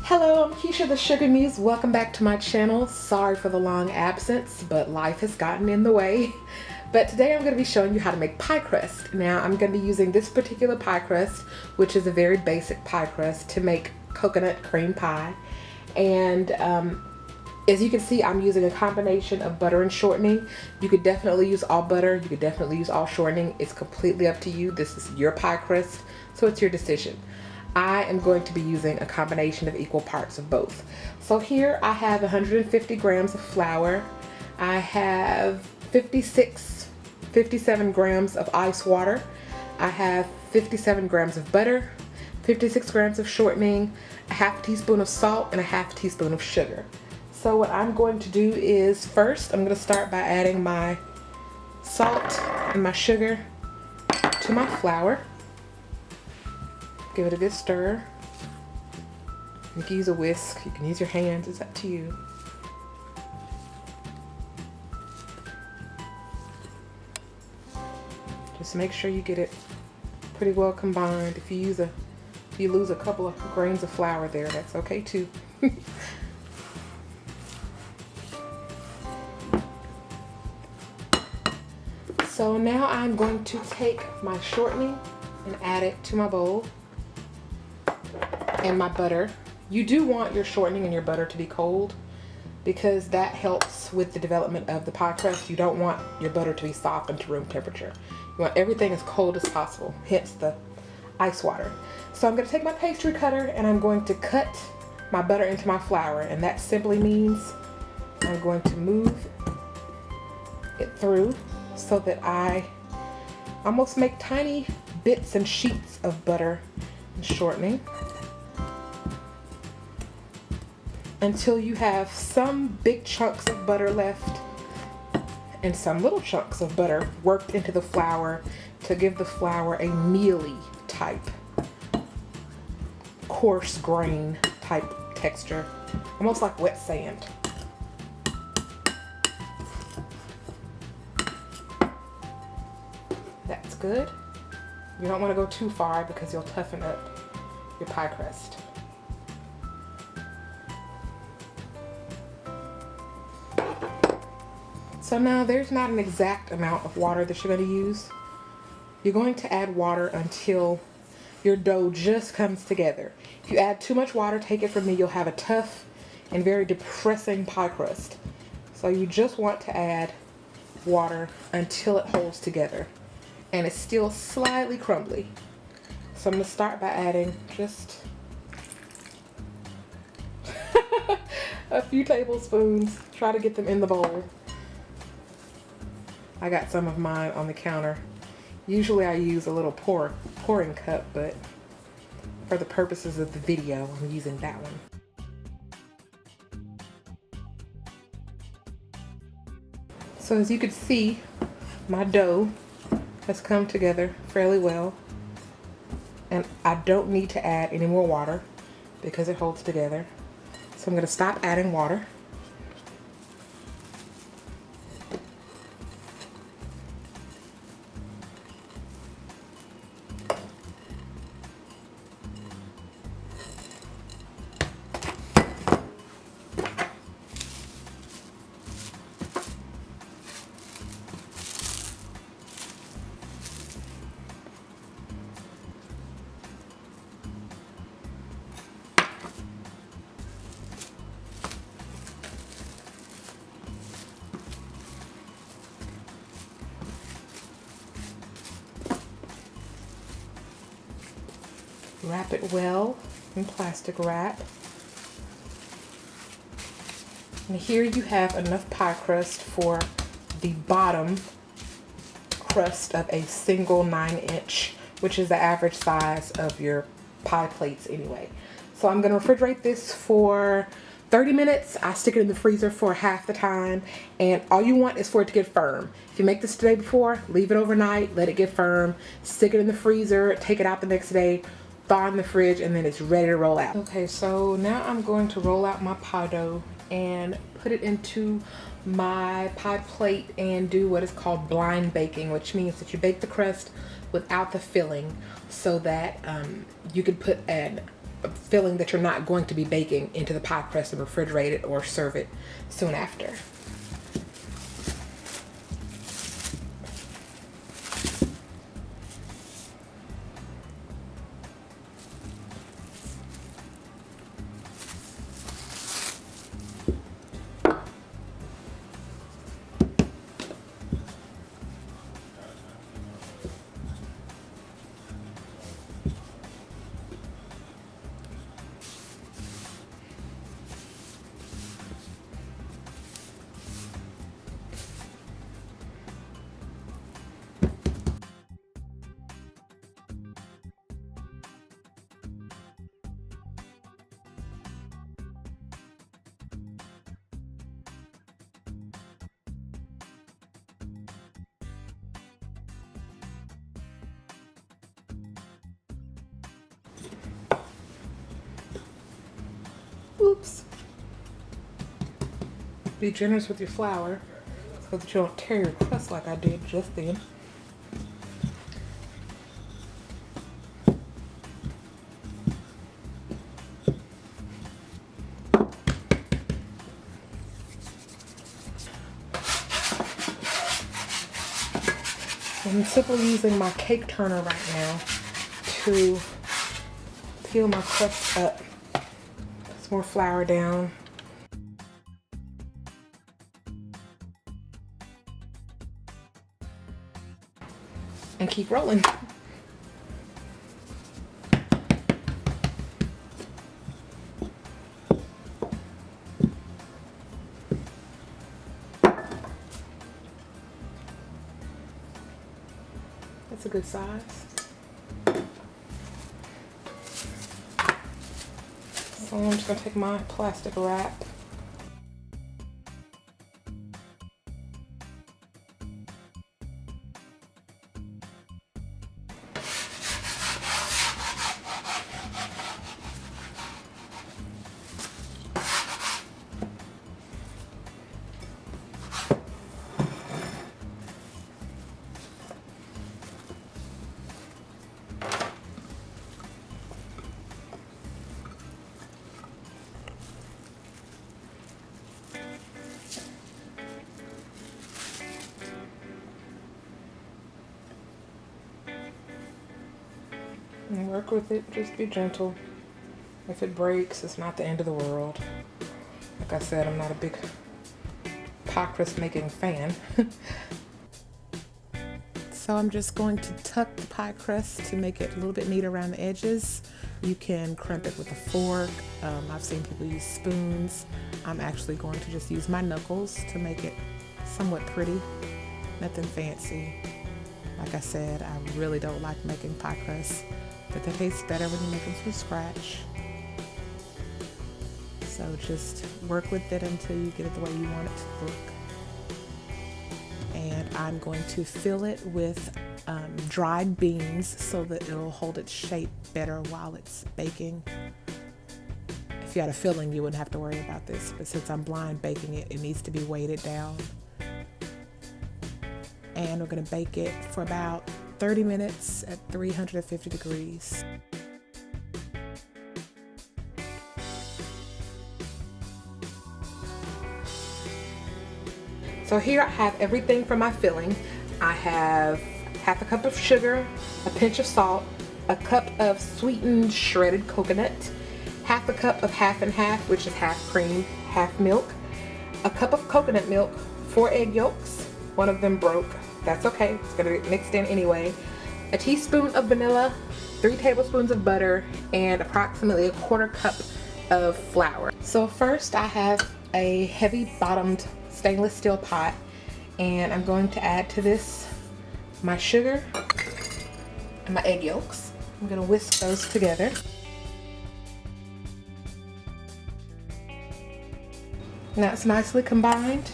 Hello, I'm Keisha the Sugar Muse. Welcome back to my channel. Sorry for the long absence, but life has gotten in the way. But today I'm going to be showing you how to make pie crust. Now I'm going to be using this particular pie crust, which is a very basic pie crust, to make coconut cream pie. And as you can see, I'm using a combination of butter and shortening. You could definitely use all butter. You could definitely use all shortening. It's completely up to you. This is your pie crust, so it's your decision. I am going to be using a combination of equal parts of both. So here I have 150 grams of flour. I have 57 grams of ice water. I have 57 grams of butter, 56 grams of shortening, a half teaspoon of salt, and a half teaspoon of sugar. So what I'm going to do is first I'm going to start by adding my salt and my sugar to my flour. Give it a good stir. You can use a whisk, you can use your hands, it's up to you. Just make sure you get it pretty well combined. If you lose a couple of grains of flour there, that's okay too. So now I'm going to take my shortening and add it to my bowl. And my butter. You do want your shortening and your butter to be cold because that helps with the development of the pie crust. You don't want your butter to be softened to room temperature. You want everything as cold as possible, hence the ice water. So I'm going to take my pastry cutter and I'm going to cut my butter into my flour, and that simply means I'm going to move it through so that I almost make tiny bits and sheets of butter and shortening, until you have some big chunks of butter left and some little chunks of butter worked into the flour to give the flour a mealy type, coarse grain type texture, almost like wet sand. That's good. You don't want to go too far because you'll toughen up your pie crust. So now there's not an exact amount of water that you're going to use. You're going to add water until your dough just comes together. If you add too much water, take it from me, you'll have a tough and very depressing pie crust. So you just want to add water until it holds together and it's still slightly crumbly. So I'm going to start by adding just a few tablespoons. Try to get them in the bowl. I got some of mine on the counter. Usually I use a little pouring cup, but for the purposes of the video, I'm using that one. So as you can see, my dough has come together fairly well, and I don't need to add any more water because it holds together. So I'm going to stop adding water. Wrap it well in plastic wrap. And here you have enough pie crust for the bottom crust of a single 9-inch, which is the average size of your pie plates anyway. So I'm going to refrigerate this for 30 minutes. I stick it in the freezer for half the time, and all you want is for it to get firm. If you make this the day before, leave it overnight, let it get firm, stick it in the freezer, take it out the next day, thaw in the fridge, and then it's ready to roll out. Okay, so now I'm going to roll out my pie dough and put it into my pie plate and do what is called blind baking, which means that you bake the crust without the filling so that you can put a filling that you're not going to be baking into the pie crust and refrigerate it or serve it soon after. Oops. Be generous with your flour so that you don't tear your crust like I did just then. I'm simply using my cake turner right now to peel my crust up. Put some more flour down. And keep rolling. That's a good size. So I'm just gonna take my plastic wrap. And work with it, just be gentle. If it breaks, it's not the end of the world. Like I said, I'm not a big pie crust making fan. So I'm just going to tuck the pie crust to make it a little bit neat around the edges. You can crimp it with a fork. I've seen people use spoons. I'm actually going to just use my knuckles to make it somewhat pretty. Nothing fancy. Like I said, I really don't like making pie crust, but they taste better when you make them from scratch. So just work with it until you get it the way you want it to look. And I'm going to fill it with dried beans so that it'll hold its shape better while it's baking. If you had a filling, you wouldn't have to worry about this, but since I'm blind baking it, it needs to be weighted down. And we're going to bake it for about 30 minutes at 350 degrees. So here I have everything for my filling. I have half a cup of sugar, a pinch of salt, a cup of sweetened shredded coconut, half a cup of half and half, which is half cream, half milk, a cup of coconut milk, 4 egg yolks, one of them broke. That's okay, it's gonna get mixed in anyway. A teaspoon of vanilla, 3 tablespoons of butter, and approximately a 1/4 cup of flour. So first I have a heavy bottomed stainless steel pot, and I'm going to add to this my sugar and my egg yolks. I'm gonna whisk those together. Now it's nicely combined.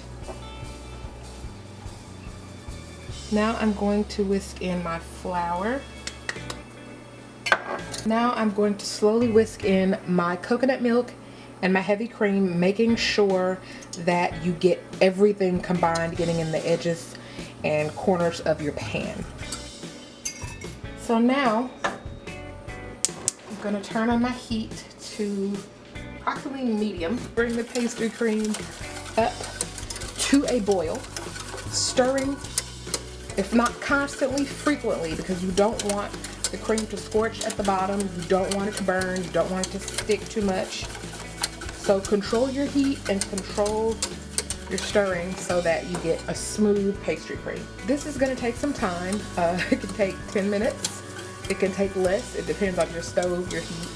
Now I'm going to whisk in my flour. Now I'm going to slowly whisk in my coconut milk and my heavy cream, making sure that you get everything combined, getting in the edges and corners of your pan. So now I'm gonna turn on my heat to approximately medium. Bring the pastry cream up to a boil, stirring, if not constantly, frequently, because you don't want the cream to scorch at the bottom. You don't want it to burn. You don't want it to stick too much. So control your heat and control your stirring so that you get a smooth pastry cream. This is going to take some time. It can take 10 minutes. It can take less. It depends on your stove, your heat,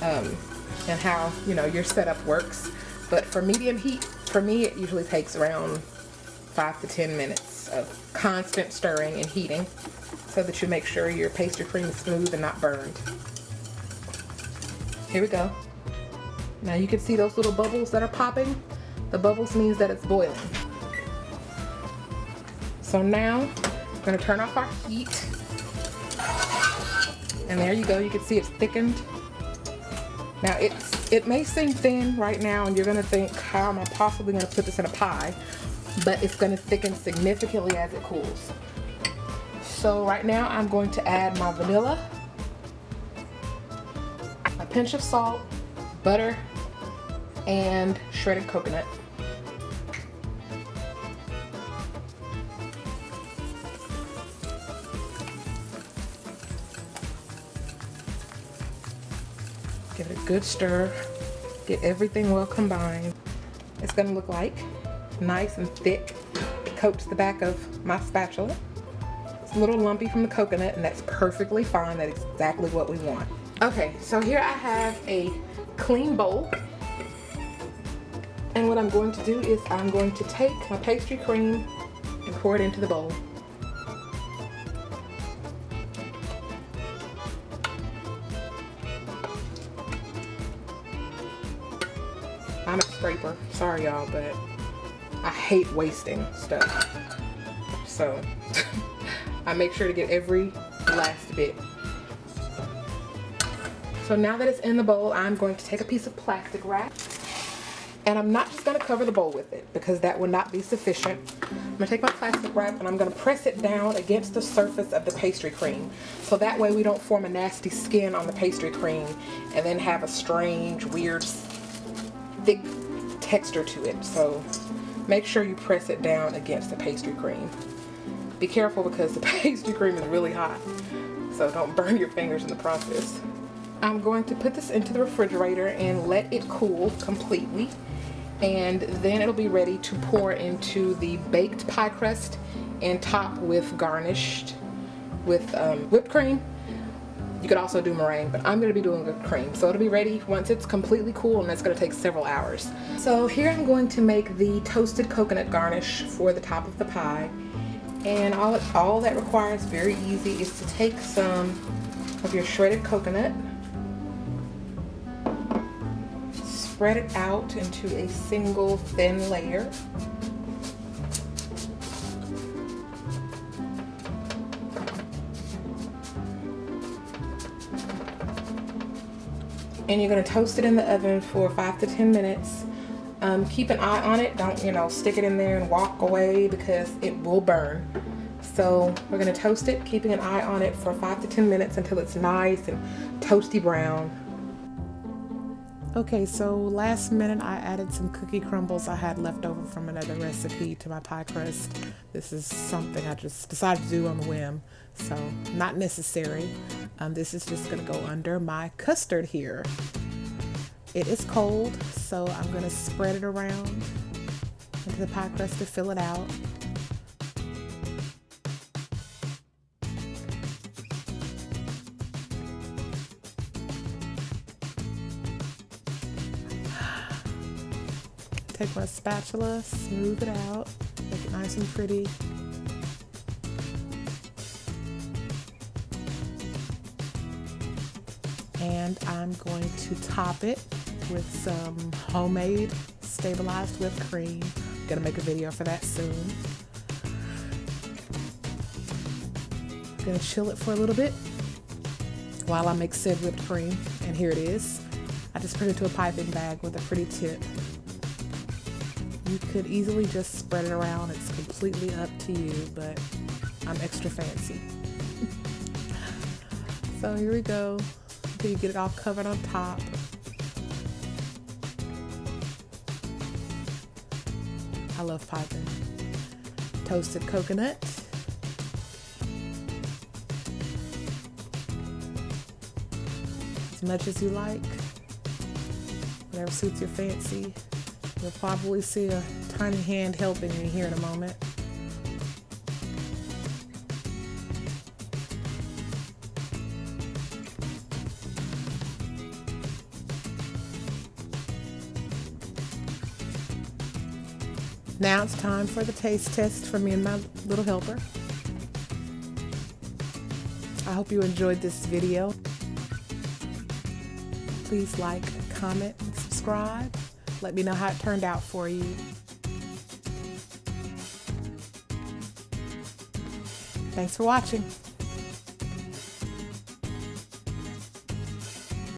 and how, you know, your setup works. But for medium heat, for me, it usually takes around 5 to 10 minutes of constant stirring and heating, so that you make sure your pastry cream is smooth and not burned. Here we go. Now you can see those little bubbles that are popping. The bubbles means that it's boiling. So now I'm going to turn off our heat. And there you go. You can see it's thickened. Now it may seem thin right now, and you're going to think, how am I possibly going to put this in a pie? But it's going to thicken significantly as it cools. So right now I'm going to add my vanilla, a pinch of salt, butter, and shredded coconut. Give it a good stir. Get everything well combined. It's going to look like nice and thick. It coats the back of my spatula. It's a little lumpy from the coconut, and that's perfectly fine. That's exactly what we want. Okay, so here I have a clean bowl. And what I'm going to do is I'm going to take my pastry cream and pour it into the bowl. I'm a scraper, sorry y'all, but I hate wasting stuff. So I make sure to get every last bit. So now that it's in the bowl, I'm going to take a piece of plastic wrap. And I'm not just going to cover the bowl with it, because that would not be sufficient. I'm going to take my plastic wrap and I'm going to press it down against the surface of the pastry cream. So that way we don't form a nasty skin on the pastry cream and then have a strange, weird, thick texture to it. So make sure you press it down against the pastry cream. Be careful because the pastry cream is really hot, so don't burn your fingers in the process. I'm going to put this into the refrigerator and let it cool completely, and then it'll be ready to pour into the baked pie crust and top with garnished with whipped cream. You could also do meringue, but I'm going to be doing whipped cream. So it'll be ready once it's completely cool, and that's going to take several hours. So here I'm going to make the toasted coconut garnish for the top of the pie. And all that requires, very easy, is to take some of your shredded coconut, spread it out into a single thin layer. And you're going to toast it in the oven for 5 to 10 minutes. Keep an eye on it. Don't, you know, stick it in there and walk away, because it will burn. So we're going to toast it, keeping an eye on it for 5 to 10 minutes until it's nice and toasty brown. Okay, so last minute I added some cookie crumbles I had left over from another recipe to my pie crust. This is something I just decided to do on the whim, so not necessary. This is just going to go under my custard here. It is cold, so I'm going to spread it around into the pie crust to fill it out. Take my spatula, smooth it out, make it nice and pretty. And I'm going to top it with some homemade stabilized whipped cream. I'm gonna make a video for that soon. I'm gonna chill it for a little bit while I make said whipped cream. And here it is. I just put it into a piping bag with a pretty tip. You could easily just spread it around. It's completely up to you, but I'm extra fancy. So here we go. till you get it all covered on top. I love piping. Toasted coconut. As much as you like. Whatever suits your fancy. You'll probably see a tiny hand helping me here in a moment. Now it's time for the taste test for me and my little helper. I hope you enjoyed this video. Please like, comment, and subscribe. Let me know how it turned out for you. Thanks for watching.